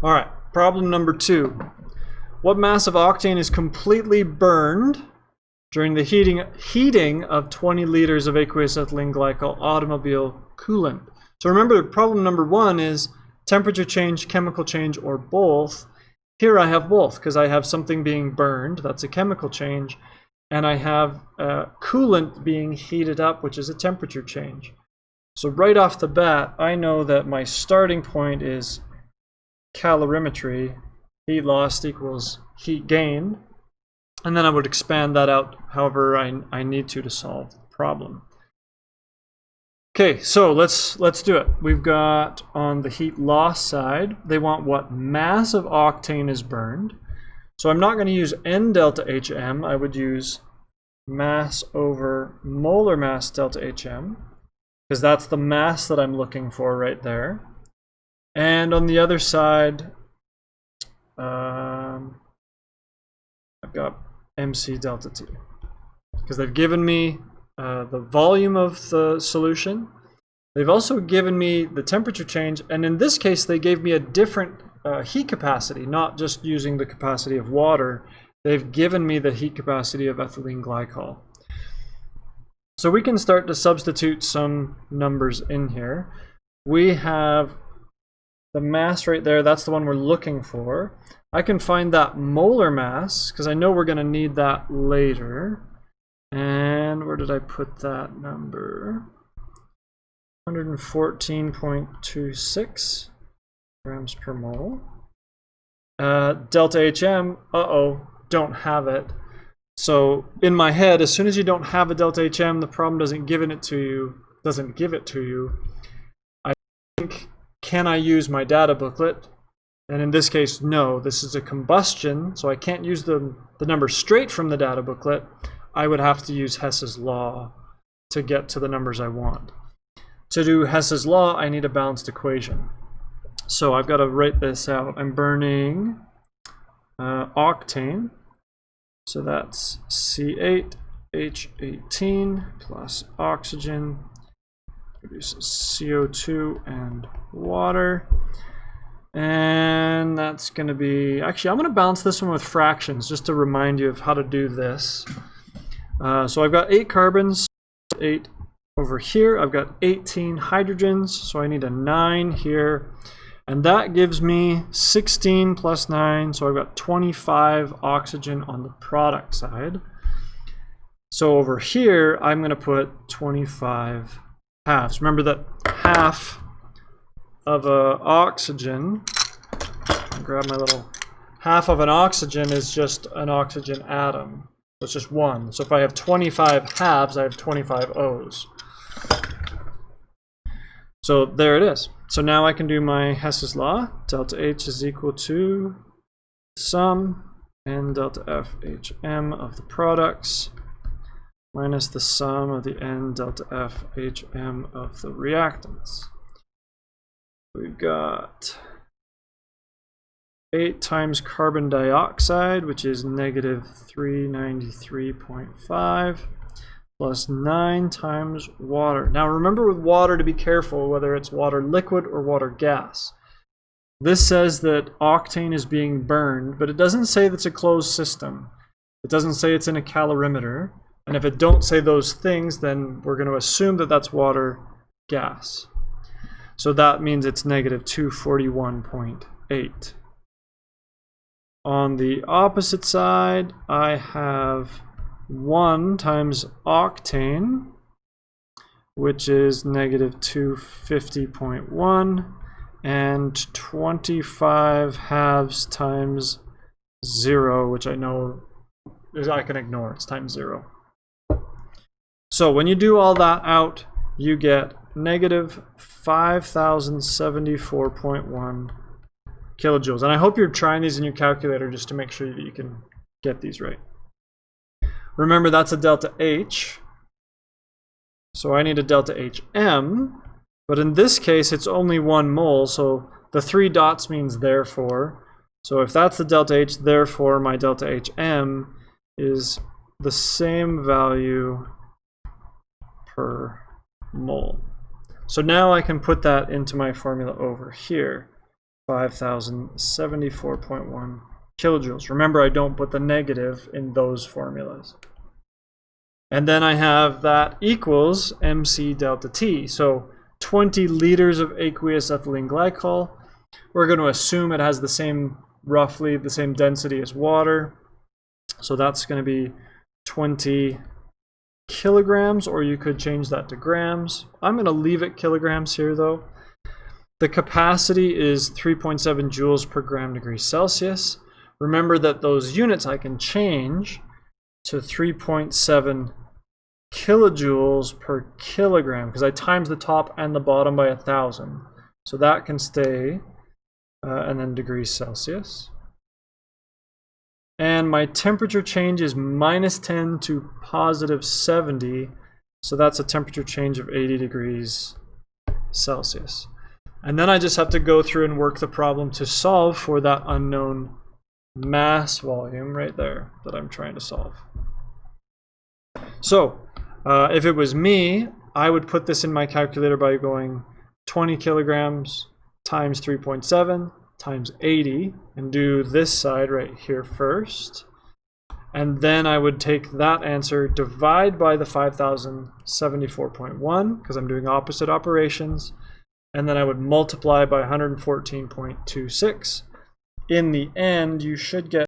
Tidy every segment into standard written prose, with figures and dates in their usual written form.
All right, problem number 2. What mass of octane is completely burned during the heating of 20 liters of aqueous ethylene glycol automobile coolant? So remember, problem number 1 is temperature change, chemical change, or both. Here I have both because I have something being burned, that's a chemical change, and I have coolant being heated up, which is a temperature change. So right off the bat, I know that my starting point is calorimetry, heat lost equals heat gained, and then I would expand that out however I need to solve the problem. Okay, so let's do it. We've got on the heat loss side, they want what mass of octane is burned. So I'm not going to use N delta HM, I would use mass over molar mass delta HM, because that's the mass that I'm looking for right there. And on the other side, I've got MC delta T, because they've given me the volume of the solution. They've also given me the temperature change, and in this case they gave me a different heat capacity, not just using the capacity of water. They've given me the heat capacity of ethylene glycol. So we can start to substitute some numbers in here. We have the mass right there, that's the one we're looking for. I can find that molar mass, because I know we're going to need that later. And where did I put that number? 114.26 grams per mole. Delta HM, don't have it. So in my head, as soon as you don't have a delta HM, the problem doesn't give it to you. I think, can I use my data booklet? And in this case, no. This is a combustion, so I can't use the number straight from the data booklet. I would have to use Hess's law to get to the numbers I want. To do Hess's law, I need a balanced equation. So I've got to write this out. I'm burning octane. So that's C8H18 plus oxygen produces CO2 and water. And that's going to be, actually I'm going to balance this one with fractions just to remind you of how to do this. So I've got 8 carbons, 8 over here. I've got 18 hydrogens, so I need a 9 here. And that gives me 16 plus 9, so I've got 25 oxygen on the product side. So over here, I'm going to put 25 halves. Remember that half of an oxygen, grab my little, half of an oxygen is just an oxygen atom. So it's just one. So if I have 25 halves, I have 25 O's. So there it is. So now I can do my Hess's law. Delta H is equal to sum N delta F H M of the products minus the sum of the N delta F H M of the reactants. We've got 8 times carbon dioxide, which is negative 393.5. Plus 9 times water. Now remember with water to be careful whether it's water liquid or water gas. This says that octane is being burned, but it doesn't say that it's a closed system. It doesn't say it's in a calorimeter. And if it don't say those things, then we're going to assume that that's water gas. So that means it's negative 241.8. On the opposite side, I have 1 times octane, which is negative 250.1, and 25 halves times 0, which I know I can ignore. It's times 0. So when you do all that out, you get negative 5,074.1 kilojoules. And I hope you're trying these in your calculator just to make sure that you can get these right. Remember, that's a delta H, so I need a delta HM, but in this case it's only 1 mole, so the 3 dots means therefore. So if that's the delta H, therefore my delta HM is the same value per mole. So now I can put that into my formula over here. 5,074.1 kilojoules. Remember, I don't put the negative in those formulas. And then I have that equals MC delta T. So 20 liters of aqueous ethylene glycol. We're going to assume it has the same, roughly the same density as water. So that's going to be 20 kilograms, or you could change that to grams. I'm going to leave it kilograms here though. The capacity is 3.7 joules per gram degree Celsius. Remember that those units I can change to 3.7 kilojoules per kilogram because I times the top and the bottom by 1,000. So that can stay, and then degrees Celsius. And my temperature change is -10 to +70. So that's a temperature change of 80 degrees Celsius. And then I just have to go through and work the problem to solve for that unknown mass volume right there that I'm trying to solve. So if it was me, I would put this in my calculator by going 20 kilograms times 3.7 times 80 and do this side right here first. And then I would take that answer, divide by the 5,074.1 because I'm doing opposite operations. And then I would multiply by 114.26. In the end, you should get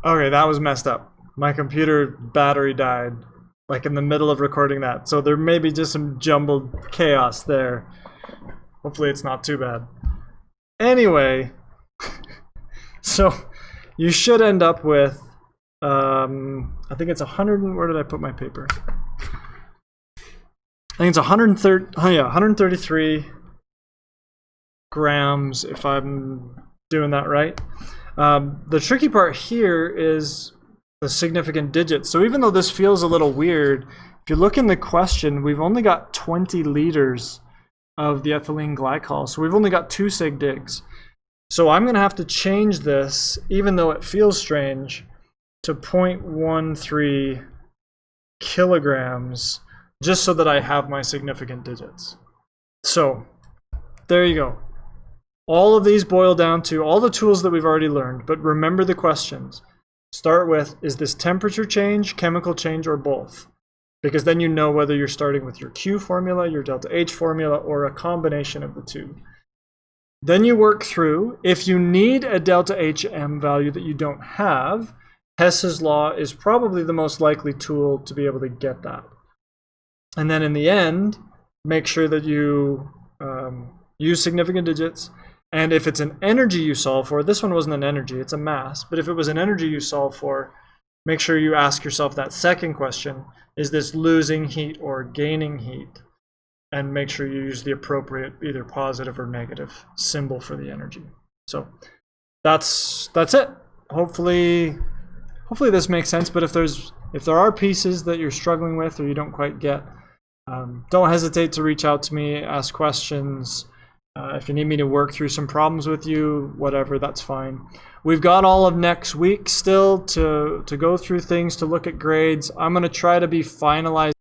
Okay, that was messed up. My computer battery died, like in the middle of recording that. So there may be just some jumbled chaos there. Hopefully it's not too bad. Anyway, so you should end up with, I think it's 100, where did I put my paper? I think it's 130, oh yeah, 133 grams, if I'm doing that right. The tricky part here is the significant digits. So even though this feels a little weird, if you look in the question, we've only got 20 liters of the ethylene glycol. So we've only got 2 sig digs. So I'm going to have to change this, even though it feels strange, to 0.13 kilograms, just so that I have my significant digits. So there you go. All of these boil down to all the tools that we've already learned, but remember the questions. Start with, is this temperature change, chemical change, or both? Because then you know whether you're starting with your Q formula, your delta H formula, or a combination of the two. Then you work through, if you need a delta HM value that you don't have, Hess's law is probably the most likely tool to be able to get that. And then in the end, make sure that you use significant digits. And if it's an energy you solve for, this one wasn't an energy, it's a mass, but if it was an energy you solve for, make sure you ask yourself that second question, is this losing heat or gaining heat? And make sure you use the appropriate either positive or negative symbol for the energy. So that's it. Hopefully this makes sense, but if there are pieces that you're struggling with or you don't quite get, don't hesitate to reach out to me, ask questions. If you need me to work through some problems with you, whatever, that's fine. We've got all of next week still to go through things, to look at grades. I'm going to try to be finalized